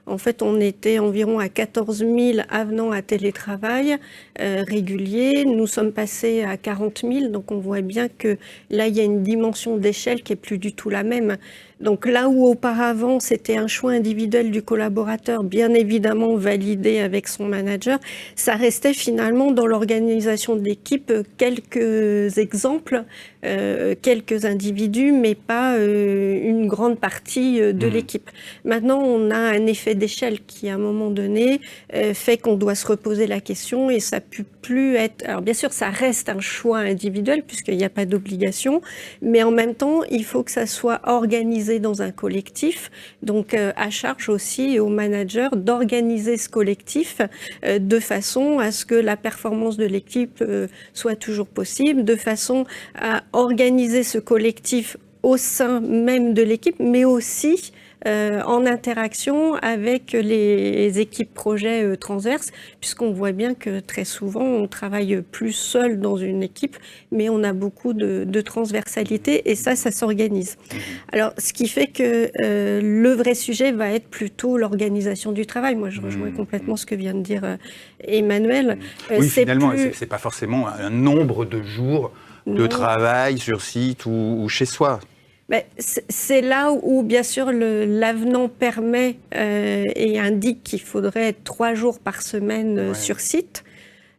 En fait, on était environ à 14 000 avenants à télétravail régulier. Nous sommes passés à 40 000, donc on voit bien que là, il y a une dimension d'échelle qui est plus du tout la même. Donc là où auparavant, c'était un choix individuel du collaborateur, bien évidemment validé avec son manager, ça restait finalement dans l'organisation de l'équipe quelques exemples, quelques individus, mais pas une grande partie de l'équipe. Maintenant, on a un effet d'échelle qui, à un moment donné, fait qu'on doit se reposer la question et ça peut plus être... Alors bien sûr, ça reste un choix individuel puisqu'il n'y a pas d'obligation, mais en même temps, il faut que ça soit organisé dans un collectif, donc à charge aussi au manager d'organiser ce collectif de façon à ce que la performance de l'équipe soit toujours possible, de façon à organiser ce collectif au sein même de l'équipe, mais aussi en interaction avec les équipes projets transverses, puisqu'on voit bien que très souvent, on travaille plus seul dans une équipe, mais on a beaucoup de transversalité et ça s'organise. Alors, ce qui fait que le vrai sujet va être plutôt l'organisation du travail. Moi, je rejoins complètement ce que vient de dire Emmanuel. Oui, finalement, c'est pas forcément un nombre de jours de travail sur site ou chez soi. C'est là où, bien sûr, l'avenant permet et indique qu'il faudrait être 3 jours par semaine sur site.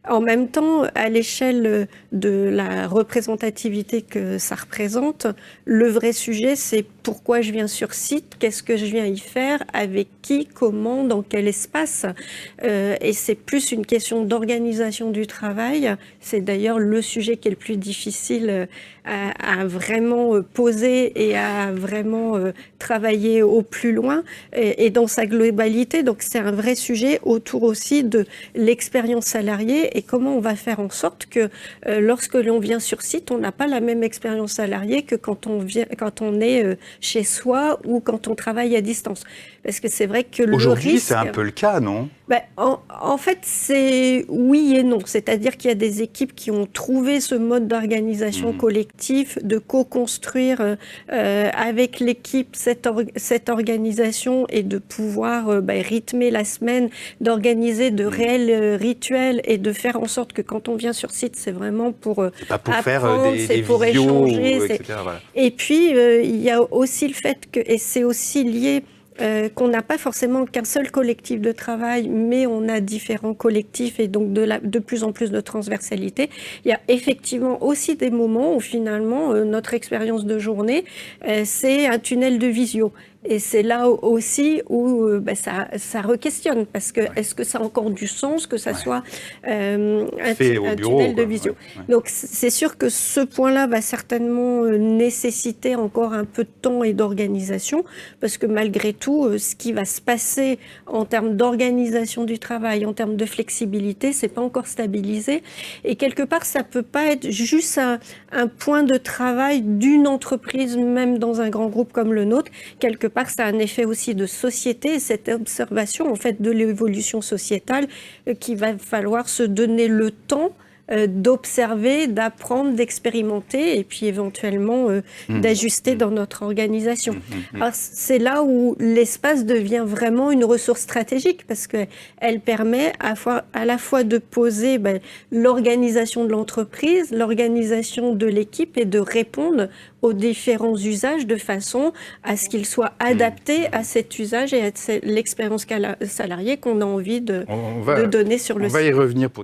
En même temps, à l'échelle de la représentativité que ça représente, le vrai sujet, c'est pourquoi je viens sur site, qu'est-ce que je viens y faire, avec qui, comment, dans quel espace. Et c'est plus une question d'organisation du travail. C'est d'ailleurs le sujet qui est le plus difficile à vraiment poser et à vraiment travailler au plus loin et dans sa globalité. Donc c'est un vrai sujet autour aussi de l'expérience salariée et comment on va faire en sorte que lorsque l'on vient sur site, on n'a pas la même expérience salariée que quand on est chez soi ou quand on travaille à distance. Parce que c'est vrai que aujourd'hui, c'est un peu le cas, non ? En fait, c'est oui et non. C'est-à-dire qu'il y a des équipes qui ont trouvé ce mode d'organisation collectif, de co-construire avec l'équipe cette organisation et de pouvoir rythmer la semaine, d'organiser de réels rituels et de faire en sorte que quand on vient sur site, c'est vraiment pour apprendre, faire des pour visios, échanger. etc. Voilà. Et puis, il y a aussi le fait que, et c'est aussi lié qu'on n'a pas forcément qu'un seul collectif de travail, mais on a différents collectifs et donc de plus en plus de transversalité. Il y a effectivement aussi des moments où finalement notre expérience de journée, c'est un tunnel de visio. Et c'est là aussi où ça re-questionne, parce que est-ce que ça a encore du sens que ça soit un tunnel de visio. Donc c'est sûr que ce point-là va certainement nécessiter encore un peu de temps et d'organisation, parce que malgré tout, ce qui va se passer en termes d'organisation du travail, en termes de flexibilité, c'est pas encore stabilisé. Et quelque part, ça peut pas être juste un point de travail d'une entreprise, même dans un grand groupe comme le nôtre. Quelque part, ça a un effet aussi de société, cette observation en fait de l'évolution sociétale qu'il va falloir se donner le temps d'observer, d'apprendre, d'expérimenter et puis éventuellement d'ajuster dans notre organisation. Alors, c'est là où l'espace devient vraiment une ressource stratégique parce qu'elle permet à la fois de poser l'organisation de l'entreprise, l'organisation de l'équipe et de répondre aux différents usages de façon à ce qu'ils soient adaptés à cet usage et à l'expérience salariée qu'on a envie de donner sur le site. On va y revenir pour